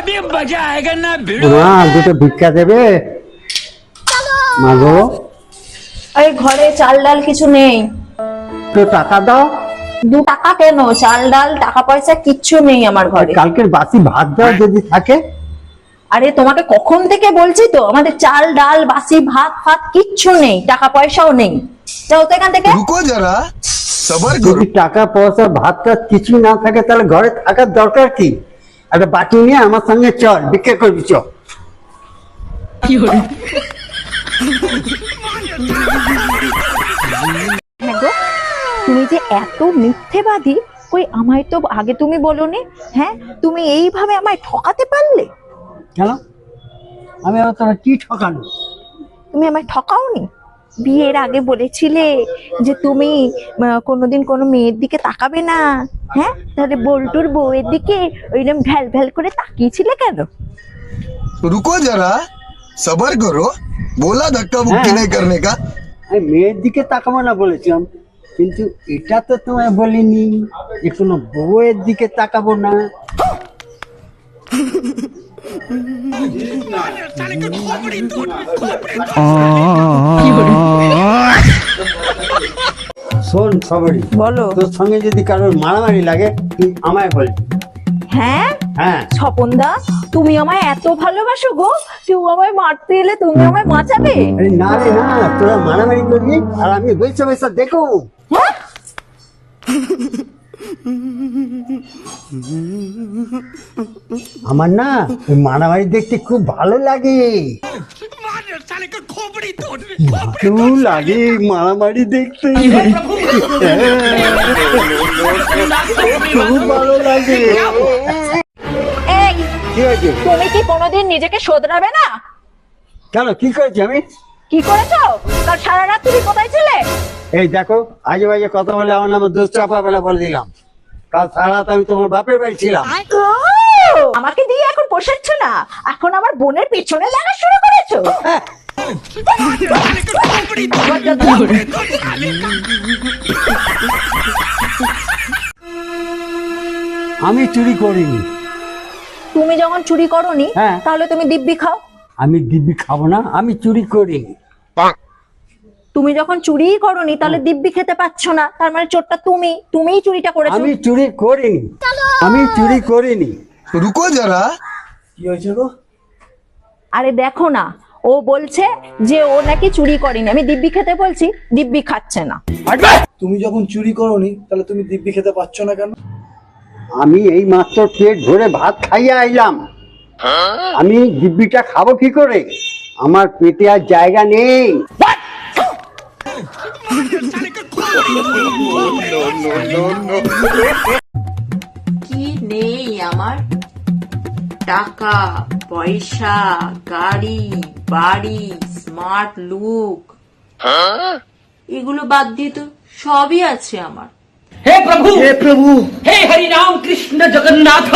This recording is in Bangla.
अभी मजा आएगा ना भिड़ो। মা দুটো ভিক্ষা দেবে মাগো, আরে ঘরে চাল ডাল কিছু নেই। তো টাকা দাও। 2 টাকা কেন? চাল ডাল টাকা পয়সা কিচ্ছু নেই আমার ঘরে। কালকের বাসি ভাত দাও যদি থাকে। আরে তোমাকে কখন থেকে বলছি তো, আমাদের চাল ডাল বাসি ভাত ফাত কিচ্ছু নেই, টাকা পয়সাও নেই। যাও তো এখান থেকে। रुको जरा सबर करो। যদি টাকা পয়সা ভাত টাত কিছু না থাকে তাহলে ঘরে থাকার দরকার কি? একটা বাটি নিয়ে আমার সঙ্গে চল, ভিক্ষা করবি চল। হ্যাঁ গো, তুমি যে এত মিথ্যেবাদী, কই আমায় তো আগে তুমি বলোনি। হ্যাঁ, তুমি এইভাবে আমায় ঠকাতে পারলে? কেন আমি আবার তোমার কি ঠকানো? তুমি আমায় ঠকাওনি। বিয়ের আগে বলেছিলে যে তুমি কোনোদিন কোনো মেয়ের দিকে তাকাবে না। হ্যাঁ, তাহলে বল্টুর বউয়ের দিকে ওইরকম ভ্যাল ভ্যাল করে তাকিয়েছিলে কেন? रुको जरा सबर करो। बोला धक्का मुक्की नहीं करने का। আমি মেয়ের দিকে তাকাবো না বলেছিলাম, কিন্তু এটা তো তোমায় বলিনি যে কোনো বউয়ের দিকে তাকাবো না। শোন খবরই, বলো। তোর সঙ্গে যদি কারোর মারামারি লাগে তুই আমায় বলবি। হ্যাঁ হ্যাঁ, স্বপনদা, তুমি আমায় এত ভালোবাসো গো, কেউ আমায় মারতে এলে তুমি আমায় বাঁচাবে? আরে না রে না, তোরা মারামারি করবি আর আমি বৈশা বৈশা দেখো। হ্যাঁ? আমার না ওই মারামারি দেখতে খুব ভালো লাগে। ভালো লাগে মারামারি দেখতে, খুব ভালো লাগে। এই, কি হয়েছে? তুমি কি কোনোদিন নিজেকে শোধরাবে না? কেন কি করেছি আমি? কি করেছো? কাল সারা রাত তুমি কোথায় ছিলে? এই দেখো, আজে বাজে কথা বলে আমার নামে দোষ চাপা বেলা বলে দিলাম। কাল সারা রাত আমি তোমার বাপের বাড়ি ছিলাম। আমাকে দিয়ে এখন পোষাচ্ছ না, এখন আমার বোনের পিছনে লাগা শুরু করেছো। আমি চুরি করিনি। তুমি যখন চুরি করোনি, হ্যাঁ। তাহলে তুমি দিব্যি খাও। আমি দিব্যি খাবো না, আমি চুরি করিনি। তুমি যখন চুরিই করোনি, তাহলে দিব্যি খেতে পাচ্ছ না, তার মানে চোরটা তুমিই চুরিটা করেছো। আমি চুরি করিনি, আমি চুরি করিনি। रुको जरा। কি হয়েছে গো? আরে দেখো না, ও বলছে যে ও নাকি চুরি করেনি, আমি দিব্যি খেতে বলছি, দিব্যি খাচ্ছে না। তুমি যখন চুরি করোনি তাহলে তুমি দিব্যি খেতে পাচ্ছ না কেন? আমি এই মাত্র পেট ভরে ভাত খাইয়ে আইলাম, আমি দিব্যিটা খাবো কি করে? আমার পেটে আর জায়গা নেই। কি নেই আমার? টাকা পয়সা, গাড়ি বাড়ি, স্মার্ট লুক, এগুলো বাদ দিয়ে তো সবই আছে আমার। हे प्रभु हे हरि राम कृष्ण जगन्नाथ